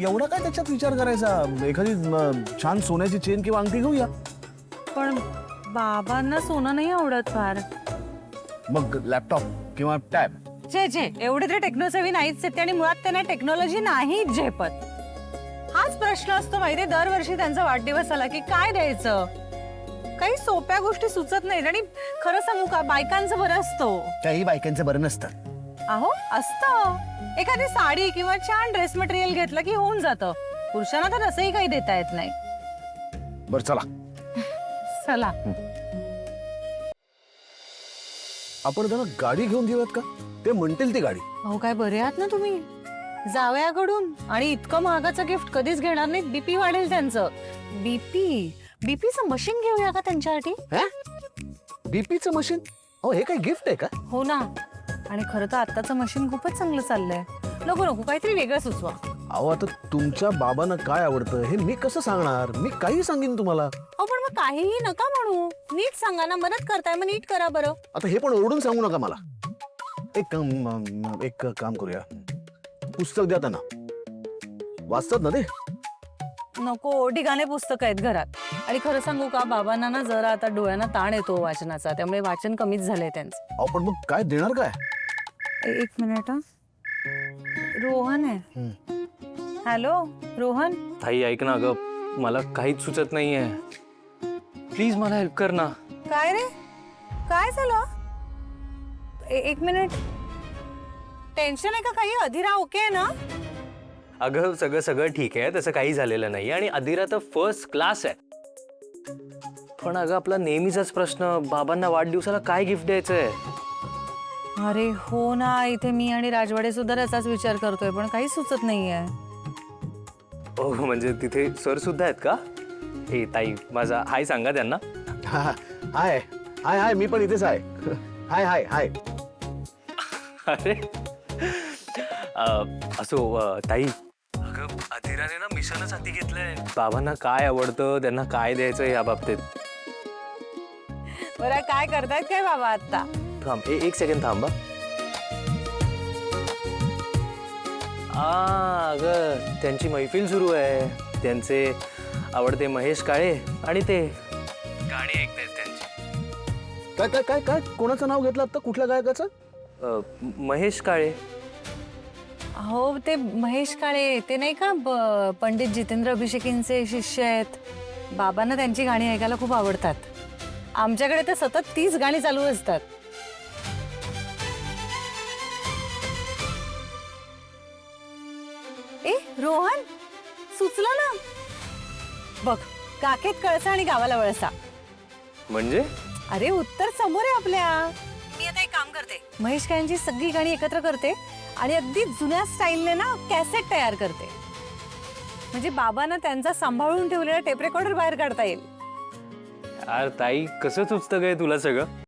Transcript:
एवढा काय त्याच्यात विचार करायचा? एखादी छान सोन्याची चेन किंवा अंगठी घेऊया. पण बाबांना सोनं नाही आवडत फार. मग लॅपटॉप किंवा टॅब. जे एवढे तरी टेक्नोसेवी नाहीच आहेत आणि मुळात त्यांना टेक्नॉलॉजी नाही झेपत. हाच प्रश्न असतो माहितीये, दरवर्षी त्यांचा वाढदिवस आला की काय द्यायचं. काही सोप्या गोष्टी सुचत नाहीत. आणि खरं सांगू का, बायकांचं बरं असतं. काही बायकांचं बरं नसतं. अहो असतं, एखादी साडी किंवा छान ड्रेस मटेरियल घेतलं की होऊन जातं. पुरुषांना तर असंही काही देता येत नाही. बरं चला चला. आपण त्यांना गाडी घेऊन देऊयात का? ते म्हणतील ती गाडी. अहो काय बरे आहात ना तुम्ही, जावयाकडून. आणि इतकं महागाचं गिफ्ट कधीच घेणार नाहीत, बीपी वाढेल त्यांचं. बीपीचं मशीन घेऊया का त्यांच्यासाठी? बीपीचं मशीन? अहो हे काय गिफ्ट आहे का? हो ना. आणि खरं तर आत्ताचं मशीन खूपच चांगलं चाललंय. नको काहीतरी वेगळं सुचवा. अहो आता तुमच्या बाबांना काय आवडतं हे मी कसं सांगणार? मी काही सांगेन तुम्हाला. अहो पण मग काहीही नका म्हणू, नीट सांगा ना. मदत करताय मग नीट करा बरं. आता हे पण ओरडून सांगू नका मला. एक काम करूया, पुस्तक द्या त्यांना, वाचतात ना ते. नको, ठिकाणे पुस्तक आहेत घरात. आणि खरं सांगू का, बाबांना ना जरा आता डोळ्यांना ताण येतो वाचनाचा, त्यामुळे वाचन कमीच झालंय त्यांचं. अहो पण मग काय देणार काय? एक मिनिट हा. रोहन आहे. हॅलो रोहन. ताई ऐक ना, अगं मला काहीच सुचत नाहीये, प्लीज मला हेल्प कर ना. काय रे, काय झालं? एक मिनिट. टेन्शन आहे का काही? अधिरा ओके आहे ना? अगं सगळं ठीक आहे, तसं काही झालेलं नाही. आणि अधिरा तर फर्स्ट क्लास आहे. पण अगं आपला नेहमीचाच प्रश्न, बाबांना वाढदिवसाला काय गिफ्ट द्यायचंय? अरे हो ना, इथे मी आणि राजवाडे सुद्धा याचाच विचार करतोय, पण काही सुचत नाहीये. हो म्हणजे तिथे सर सुद्धा आहेत का? ए ताई माझा हाय सांगा त्यांना. हाय हाय हाय, मी पण इथेच आहे. हाय हाय हाय. अरे असो ताई, अगं अधिराने ना मिशनच हाती घेतलंय. बाबांना काय आवडतं, त्यांना काय द्यायचं या बाबतीत. बरं काय करतायत काय बाबा आता? थांब एक सेकंड थांबा. अगं त्यांची मैफिल सुरू आहे. त्यांचे आवडते महेश काळे आणि ते गाणी ऐकतायत त्यांची. काय काय काय काय कोणाचं नाव घेतलं आता? कुठल्या गायकाचं? महेश काळे. हो ते महेश काळे, ते नाही का पंडित जितेंद्र अभिषेकींचे शिष्य आहेत. बाबांना त्यांची गाणी ऐकायला खूप आवडतात. आमच्याकडे तर सतत 30 गाणी चालू असतात. ए रोहन, सुचलं ना बघ, काखेत कळसा आणि गावाला वळसा. म्हणजे? अरे उत्तर समोर आहे आपल्या. मी आता एक काम करते, महेश काळेंची सगळी गाणी एकत्र करते आणि अगदी जुन्या स्टाईलने ना कॅसेट तयार करते. म्हणजे बाबांना त्यांचा सांभाळून ठेवलेला टेप रेकॉर्डर बाहेर काढता येईल. यार ताई कसं सुचतं काय तुला सगळं?